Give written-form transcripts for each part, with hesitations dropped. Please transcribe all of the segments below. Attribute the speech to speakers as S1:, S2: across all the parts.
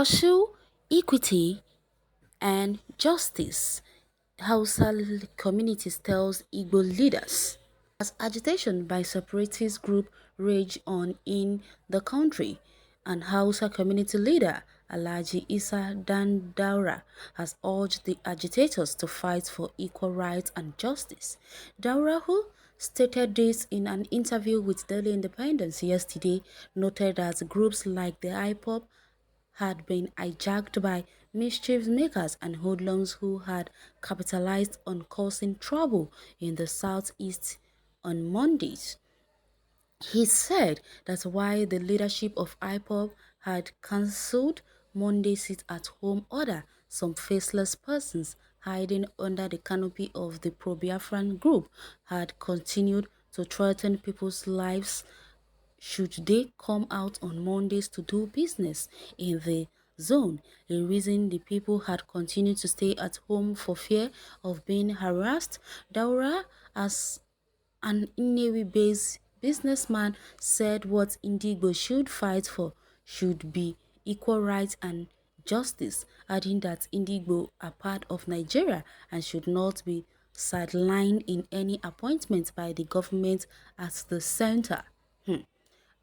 S1: Pursue equity and justice, Hausa communities tells Igbo leaders. As agitation by separatist group rage on in the country, an Hausa community leader, Alhaji Isa Dan Daura, has urged the agitators to fight for equal rights and justice. Daura, who stated this in an interview with Daily Independence yesterday, noted that groups like the Ipob had been hijacked by mischief makers and hoodlums who had capitalized on causing trouble in the southeast on Mondays. He said that's why the leadership of IPOB had cancelled Monday's sit-at-home order. Some faceless persons hiding under the canopy of the pro-Biafran group had continued to threaten people's lives should they come out on Mondays to do business in the zone, a reason the people had continued to stay at home for fear of being harassed. Daura, as an Inewi-based businessman, said what Indigo should fight for should be equal rights and justice, adding that Indigo are part of Nigeria and should not be sidelined in any appointment by the government at the center.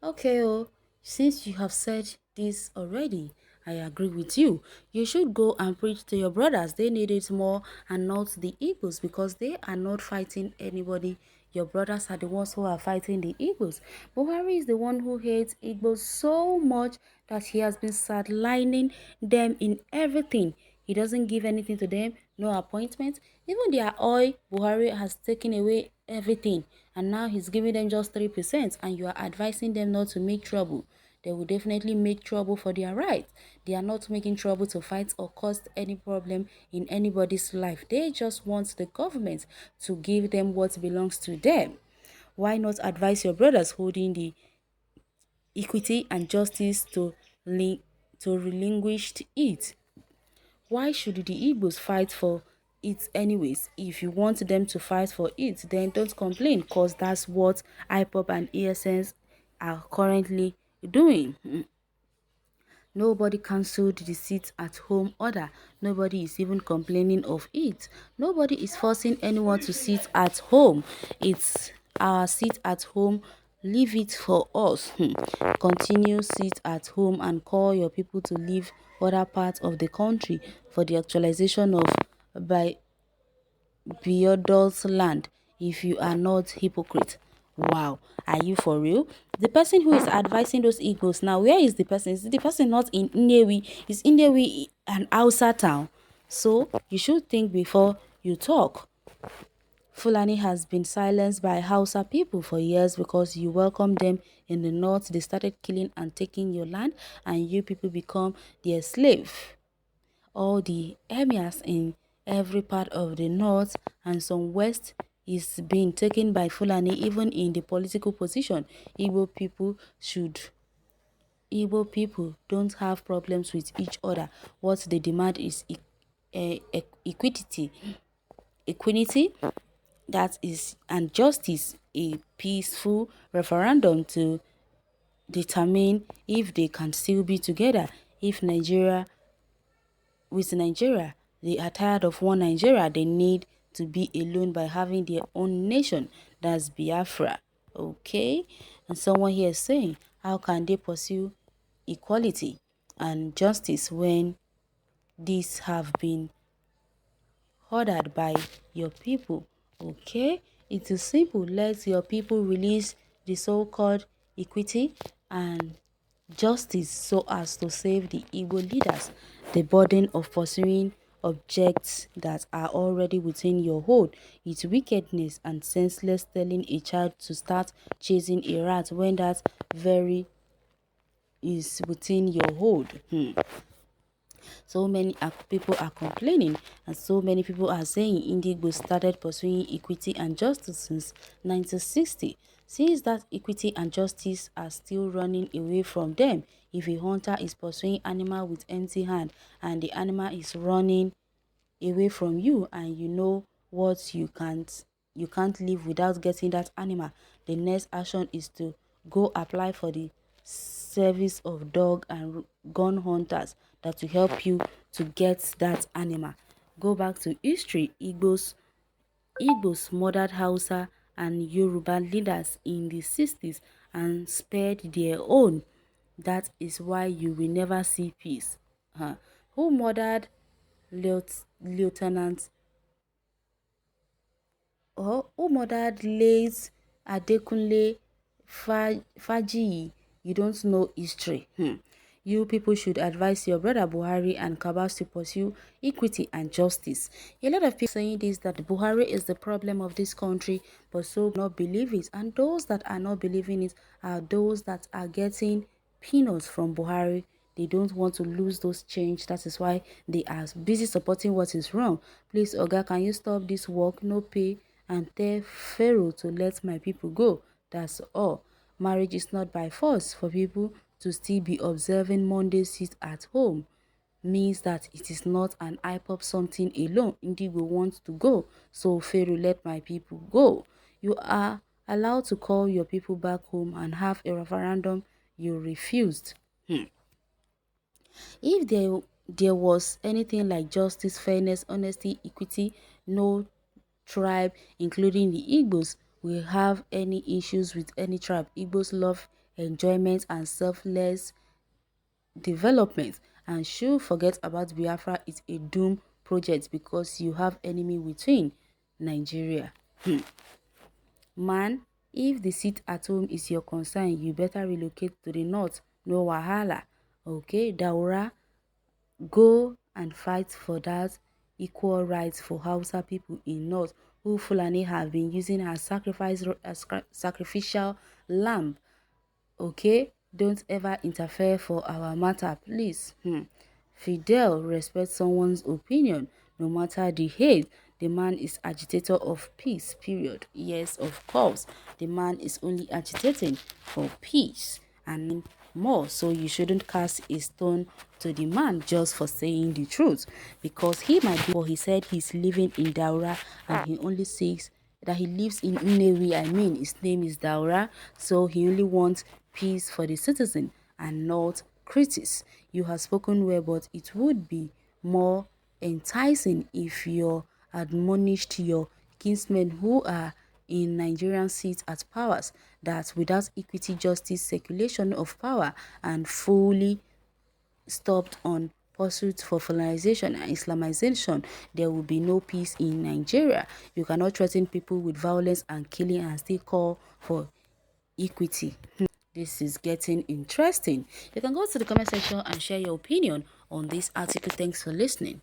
S1: Okay, since you have said this already, I agree with you. You should go and preach to your brothers. They need it more and not the Igbos because they are not fighting anybody. Your brothers are the ones who are fighting the Igbos. Buhari is the one who hates Igbos so much that he has been sidelining them in everything. He doesn't give anything to them, no appointments. Even their oil, Buhari has taken away everything. And now he's giving them just 3% and you are advising them not to make trouble. They will definitely make trouble for their rights. They are not making trouble to fight or cause any problem in anybody's life. They just want the government to give them what belongs to them. Why not advise your brothers holding the equity and justice to relinquish it? Why should the Igbos fight for it anyways? If you want them to fight for it, then don't complain because that's what IPOP and ESNs are currently doing. Nobody cancelled the sit-at-home order. Nobody is even complaining of it. Nobody is forcing anyone to sit at home. It's our sit at home. Leave it for us. Continue sit at home and call your people to leave other parts of the country for the actualization of by Biodol's land if you are not hypocrite. Wow, are you for real? The person who is advising those Igbos now, where is the person? Is the person not in Nnewi? Is Nnewi an Hausa town? So you should think before you talk. Fulani has been silenced by Hausa people for years because you welcome them in the north. They started killing and taking your land and you people become their slave. All the emirs in every part of the north and some west is being taken by Fulani. Even in the political position, Igbo people don't have problems with each other. What they demand is equity, that is, and justice, a peaceful referendum to determine if they can still be together. If Nigeria, they are tired of one Nigeria, they need to be alone by having their own nation. That's Biafra. Okay? And someone here is saying, how can they pursue equality and justice when these have been ordered by your people? Okay? It is simple. Let your people release the so-called equity and justice so as to save the Igbo leaders the burden of pursuing objects that are already within your hold. It's wickedness and senseless telling a child to start chasing a rat when that very is within your hold. So many people are complaining and so many people are saying Indigo started pursuing equity and justice since 1960. Since that equity and justice are still running away from them. If a hunter is pursuing animal with empty hand and the animal is running away from you and you know what you can't live without getting that animal, the next action is to go apply for the service of dog and gun hunters that will help you to get that animal. Go back to history. Igbos murdered Hausa and Yoruba leaders in the 60s and spared their own. That is why you will never see peace. Who murdered Lieutenant who murdered late Adekunle Fajiyi? You don't know history. You people should advise your brother Buhari and Kabas to pursue equity and justice. A lot of people saying this, that Buhari is the problem of this country, but so not believe it. And those that are not believing it are those that are getting peanuts from Buhari. They don't want to lose those change. That is why they are busy supporting what is wrong. Please, Oga, can you stop this work, no pay, and tell Pharaoh to let my people go? That's all. Marriage is not by force. For people to still be observing Monday sit at home means that it is not an Ipob something alone. Indigo wants to go, so Pharaoh, let my people go. You are allowed to call your people back home and have a referendum. You refused. If there was anything like justice, fairness, honesty, equity, no tribe, including the Igbos, will have any issues with any tribe. Igbos love enjoyment and selfless development, and should forget about Biafra is a doom project because you have enemy within Nigeria. Man, if the seat at home is your concern, you better relocate to the north. No wahala. Okay, Daura, go and fight for that equal rights for Hausa people in north who Fulani have been using as sacrificial lamb. Okay, don't ever interfere for our matter, please. Fidel, respect someone's opinion no matter the hate. The man is agitator of peace, period. Yes, of course, the man is only agitating for peace and more, so you shouldn't cast a stone to the man just for saying the truth, because he might be, or he said he's living in Daura and he only says that he lives in Unewi. I mean, his name is Daura, so he only wants peace for the citizen and not critics. You have spoken well, but it would be more enticing if you admonished your kinsmen who are in Nigerian seats at powers that without equity, justice, circulation of power, and fully stopped on pursuit for colonization and Islamization, there will be no peace in Nigeria. You cannot threaten people with violence and killing and still call for equity. This is getting interesting. You can go to the comment section and share your opinion on this article. Thanks for listening.